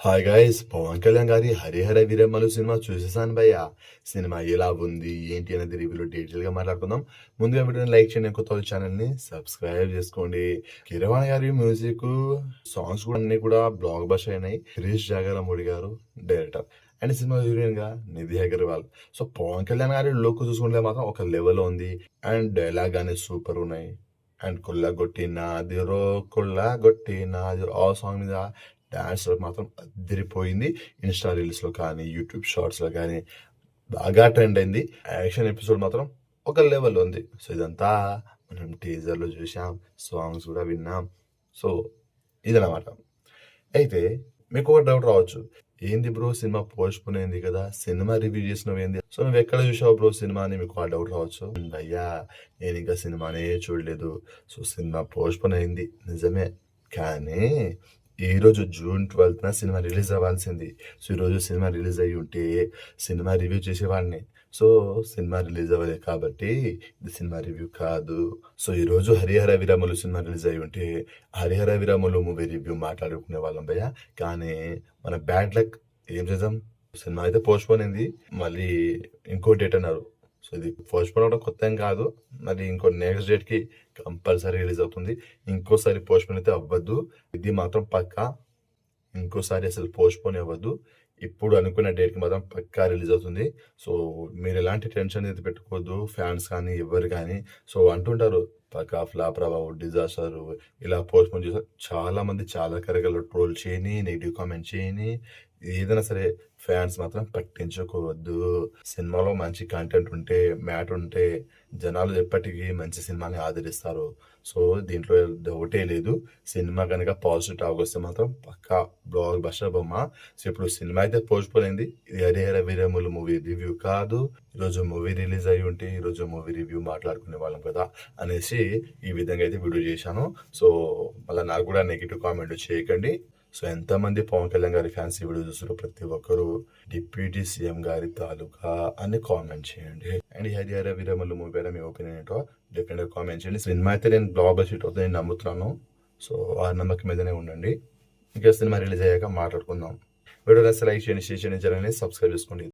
Hi guys, Pawan Kalyan గారి Harihara వీరమ్మలు cinema చూసేసాను భయ్య. Cinema ఎలా ఉంది ఏంటి అనేది రివ్యూలో డీటెయిల్ గా మాట్లాడుకుందాం. ముందుగా వీడియోని లైక్ చేయండి, కొత్త ఛానల్ ని సబ్స్క్రైబ్ చేసుకోండి. కిరవాణి గారి మ్యూజిక్ సాంగ్స్ కూడా అన్ని కూడా బ్లాక్ బస్టర్ అయినాయి. క్రిష్ జాగరమూడి గారు డైరెక్టర్ అండ్ సినిమా హీరోయిన్ గా నిధి అగర్వాల్. సో పవన్ కళ్యాణ్ గారి లుక్ చూసుకుంటే మాత్రం ఒక లెవెల్ ఉంది అండ్ డైలాగ్ అనేది సూపర్ ఉన్నాయి. అండ్ కొల్లగొట్టినాదిరో ఆ సాంగ్ మీద డాన్స్ మాత్రం అదిరిపోయింది. ఇన్స్టా రీల్స్ లో కానీ యూట్యూబ్ షార్ట్స్ లో కానీ బాగా ట్రెండ్ అయింది. యాక్షన్ ఎపిసోడ్ మాత్రం ఒక లెవెల్ ఉంది. సో ఇదంతా మనం టీజర్ లో చూసాం, సాంగ్స్ కూడా విన్నాం. సో ఇదన్నమాట. అయితే మీకు ఒక డౌట్ రావచ్చు, ఏంది బ్రో సినిమా పోస్ట్ పోన్ అయింది కదా, సినిమా రివ్యూ చేసినవి ఏంది, సో నువ్వు ఎక్కడ చూసావు బ్రో సినిమా అని మీకు ఆ డౌట్ రావచ్చు. అయ్యా నేను ఇంకా సినిమానే చూడలేదు. సో సినిమా పోస్ట్ పోన్ అయింది నిజమే, కానీ ఈ రోజు జూన్ 12న సినిమా రిలీజ్ అవ్వాల్సింది. సో ఈరోజు సినిమా రిలీజ్ అయ్యి ఉంటే సినిమా రివ్యూ చేసేవాడిని. సో సినిమా రిలీజ్ అవ్వలేదు కాబట్టి ఇది సినిమా రివ్యూ కాదు. సో ఈరోజు హరిహర వీరములు సినిమా రిలీజ్ అయ్యి ఉంటే హరిహర వీరములు మూవీ రివ్యూ మాట్లాడుకునే వాళ్ళం భయ్య. కానీ మన బ్యాడ్ లక్ ఏం చేద్దాం, సినిమా అయితే పోస్ట్ పోన్ అయింది, మళ్ళీ ఇంకో డేట్ అన్నారు. సో ఇది పోస్ట్ పోన్ అవడం కొత్త ఏం కాదు, మరి ఇంకో నెక్స్ట్ డేట్ కి కంపల్సరీ రిలీజ్ అవుతుంది. ఇంకోసారి పోస్ట్ పోన్ అయితే అవ్వద్దు, ఇది మాత్రం పక్కా. ఇంకోసారి అసలు పోస్ట్ పోన్ అవ్వద్దు. ఇప్పుడు అనుకున్న డేట్ కి మాత్రం పక్కా రిలీజ్ అవుతుంది. సో మీరు ఎలాంటి టెన్షన్ అయితే పెట్టుకోవద్దు, ఫ్యాన్స్ కానీ ఎవరు కానీ. సో అంటుంటారు పక్కా ఫ్లాప్ రావు, డిజాస్టర్, ఇలా పోస్ట్ పోన్ చేస్తారు. చాలా మంది చాలా కరగల ట్రోల్ చేయని, నెగిటివ్ కామెంట్ చేయని, ఏదైనా సరే ఫ్యాన్స్ మాత్రం పట్టించుకోవద్దు. సినిమాలో మంచి కంటెంట్ ఉంటే, మ్యాటర్ ఉంటే జనాలు ఎప్పటికీ మంచి సినిమాని ఆదరిస్తారు. సో దీంట్లో డౌటే లేదు. సినిమా కనుక పాజిటివ్ టాక్ వస్తే మాత్రం పక్కా బ్లాక్ బస్టర్ బొమ్మ. సో ఇప్పుడు సినిమా అయితే పోస్ట్ పోన్ అయింది. ఇది హరిహర వీరములు మూవీ రివ్యూ కాదు. ఈరోజు మూవీ రిలీజ్ అయ్యి ఉంటే ఈరోజు మూవీ రివ్యూ మాట్లాడుకునే వాళ్ళం కదా అనేసి ఈ విధంగా అయితే వీడియో చేశాను. సో మళ్ళీ నాకు కూడా నెగిటివ్ కామెంట్ చేయకండి. సో ఎంతమంది పవన్ కళ్యాణ్ గారి ఫ్యాన్స్ ఈ వీడియో చూస్తారు, ప్రతి ఒక్కరు డిప్యూటీ సీఎం గారి తాలూకా అని కామెంట్ చేయండి. అండ్ హరిహర వీరమల్లు మూవీ పైన మీ ఒపీనియన్ ఏంటో డెఫినెట్ గా కామెంట్ చేయండి. సినిమా అయితే నేను బ్లాక్ బస్టర్ అవుతుంది నేను నమ్ముతున్నాను. సో ఆ నమ్మకం మీదనే ఉండండి. ఇంకా సినిమా రిలీజ్ అయ్యాక మాట్లాడుకుందాం. వీడియో లైక్ చేయండి, షేర్ చేయండి, ఛానల్ని సబ్స్క్రైబ్ చేసుకోండి.